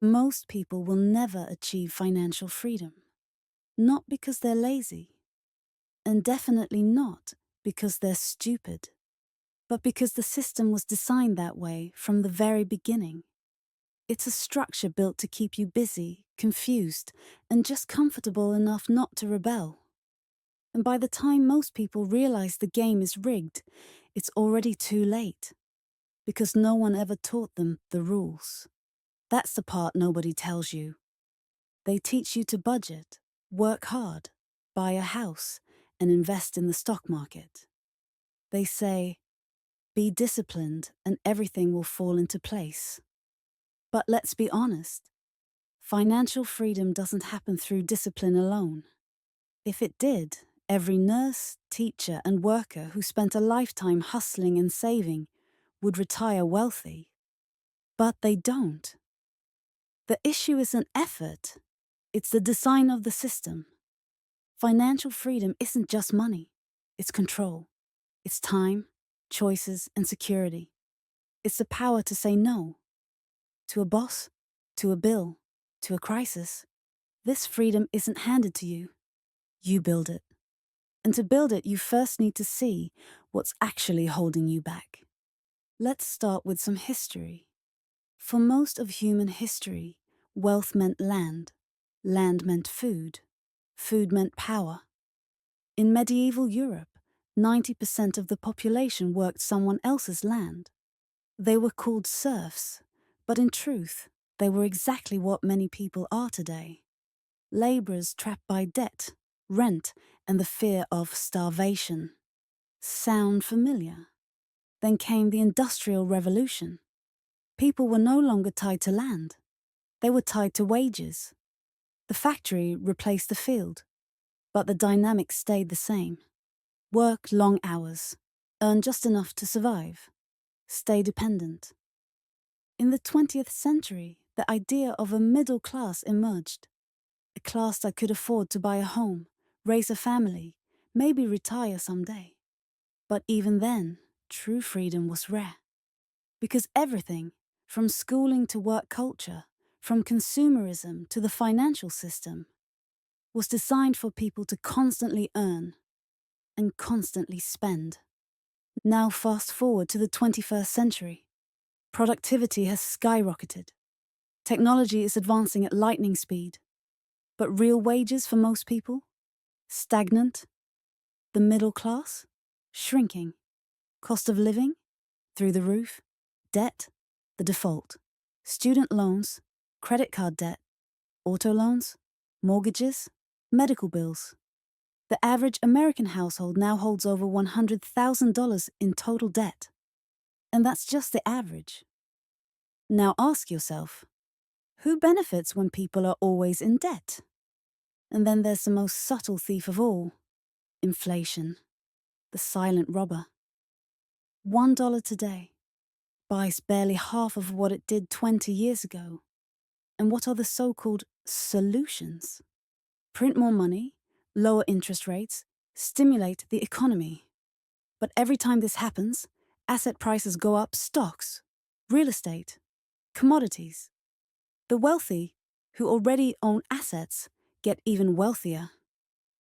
Most people will never achieve financial freedom, not because they're lazy, and definitely not because they're stupid, but because the system was designed that way from the very beginning. It's a structure built to keep you busy, confused, and just comfortable enough not to rebel. And by the time most people realize the game is rigged, it's already too late, because no one ever taught them the rules. That's the part nobody tells you. They teach you to budget, work hard, buy a house, and invest in the stock market. They say, be disciplined and everything will fall into place. But let's be honest, financial freedom doesn't happen through discipline alone. If it did, every nurse, teacher, and worker who spent a lifetime hustling and saving would retire wealthy. But they don't. The issue isn't effort, it's the design of the system. Financial freedom isn't just money, it's control. It's time, choices, and security. It's the power to say no. To a boss, to a bill, to a crisis. This freedom isn't handed to you. You build it. And to build it, you first need to see what's actually holding you back. Let's start with some history. For most of human history, wealth meant land. Land meant food. Food meant power. In medieval Europe, 90% of the population worked someone else's land. They were called serfs, but in truth, they were exactly what many people are today. Laborers trapped by debt, rent, and the fear of starvation. Sound familiar? Then came the Industrial Revolution. People were no longer tied to land. They were tied to wages. The factory replaced the field, but the dynamics stayed the same. Work long hours, earn just enough to survive, stay dependent. In the 20th century, the idea of a middle class emerged. A class that could afford to buy a home, raise a family, maybe retire someday. But even then, true freedom was rare. Because everything, from schooling to work culture, from consumerism to the financial system, was designed for people to constantly earn and constantly spend. Now fast forward to the 21st century. Productivity has skyrocketed. Technology is advancing at lightning speed. But real wages for most people? Stagnant. The middle class? Shrinking. Cost of living? Through the roof. Debt? The default. Student loans? Credit card debt? Auto loans? Mortgages? Medical bills? The average American household now holds over $100,000 in total debt. And that's just the average. Now ask yourself, who benefits when people are always in debt? And then there's the most subtle thief of all, inflation, the silent robber. $1 today buys barely half of what it did 20 years ago. And what are the so-called solutions? Print more money, lower interest rates, stimulate the economy. But every time this happens, asset prices go up: stocks, real estate, commodities. The wealthy, who already own assets, get even wealthier.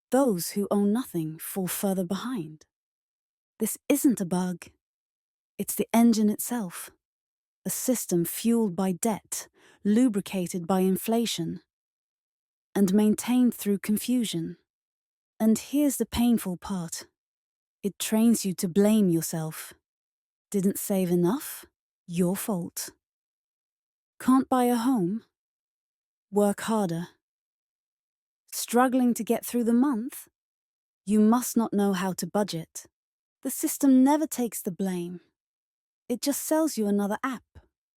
Those who own nothing fall further behind. This isn't a bug. It's the engine itself. A system fueled by debt, lubricated by inflation, and maintained through confusion. And here's the painful part. It trains you to blame yourself. Didn't save enough? Your fault. Can't buy a home? Work harder. Struggling to get through the month? You must not know how to budget. The system never takes the blame. It just sells you another app,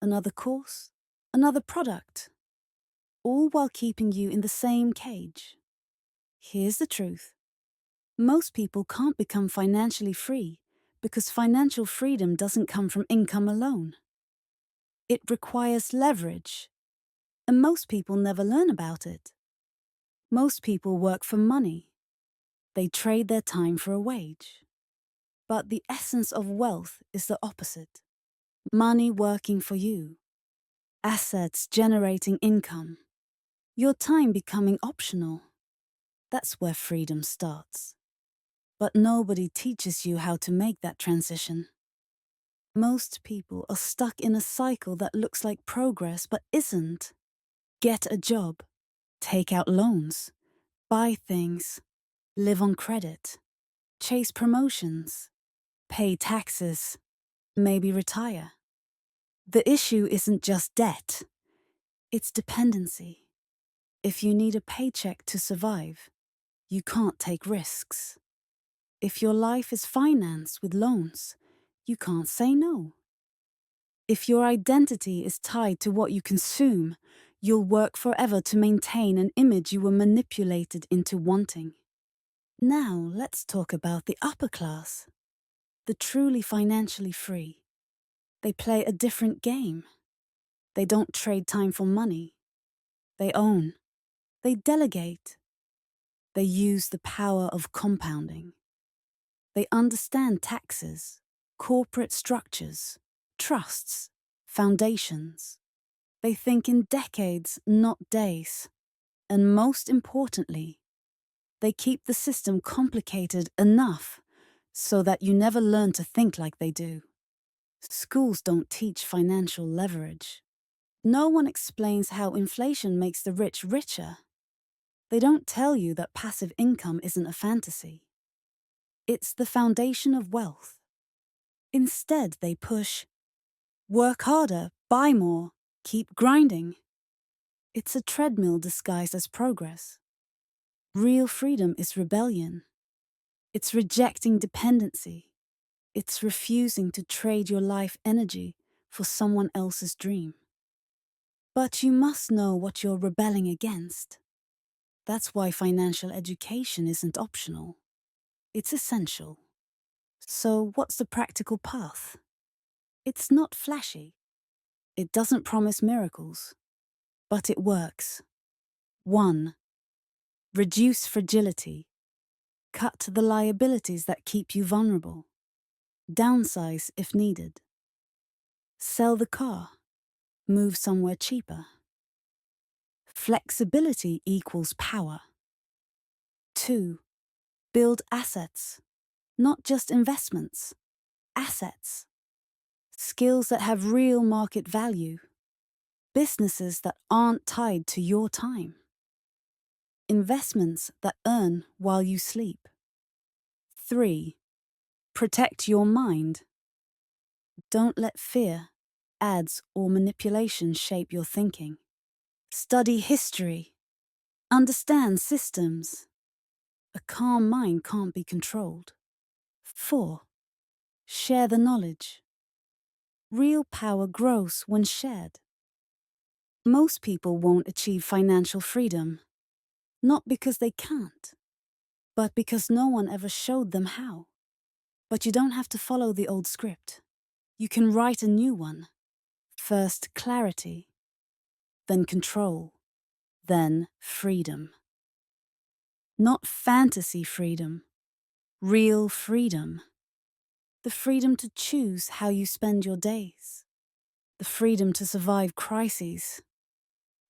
another course, another product, all while keeping you in the same cage. Here's the truth. Most people can't become financially free because financial freedom doesn't come from income alone. It requires leverage, and most people never learn about it. Most people work for money. They trade their time for a wage. But the essence of wealth is the opposite. Money working for you. assets generating income, your time becoming optional. That's where freedom starts. But nobody teaches you how to make that transition. Most people are stuck in a cycle that looks like progress but isn't. Get a job, take out loans, buy things, live on credit, chase promotions, pay taxes, maybe retire. The issue isn't just debt, it's dependency. If you need a paycheck to survive, you can't take risks. If your life is financed with loans, you can't say no. If your identity is tied to what you consume, you'll work forever to maintain an image you were manipulated into wanting. Now let's talk about the upper class, the truly financially free. They play a different game. They don't trade time for money. They own. They delegate. They use the power of compounding. They understand taxes, corporate structures, trusts, foundations. They think in decades, not days. And most importantly, they keep the system complicated enough so that you never learn to think like they do. Schools don't teach financial leverage. No one explains how inflation makes the rich richer. They don't tell you that passive income isn't a fantasy. It's the foundation of wealth. Instead, they push, work harder, buy more, keep grinding. It's a treadmill disguised as progress. Real freedom is rebellion. It's rejecting dependency. It's refusing to trade your life energy for someone else's dream. But you must know what you're rebelling against. That's why financial education isn't optional. It's essential. So what's the practical path? It's not flashy. It doesn't promise miracles. But it works. 1. Reduce fragility. Cut the liabilities that keep you vulnerable. Downsize if needed. Sell the car. Move somewhere cheaper. Flexibility equals power. 2. Build assets. Not just investments. Assets. Skills that have real market value. Businesses that aren't tied to your time. Investments that earn while you sleep. 3. Protect your mind. Don't let fear, ads, or manipulation shape your thinking. Study history. Understand systems. A calm mind can't be controlled. 4. Share the knowledge. Real power grows when shared. Most people won't achieve financial freedom, not because they can't, but because no one ever showed them how. But you don't have to follow the old script. You can write a new one. First clarity, then control, then freedom. Not fantasy freedom, real freedom. The freedom to choose how you spend your days. The freedom to survive crises.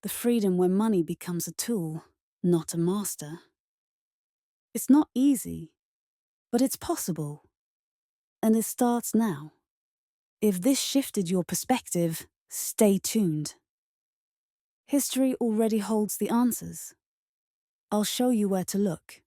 The freedom where money becomes a tool, not a master. It's not easy, but it's possible. And it starts now. If this shifted your perspective, stay tuned. History already holds the answers. I'll show you where to look.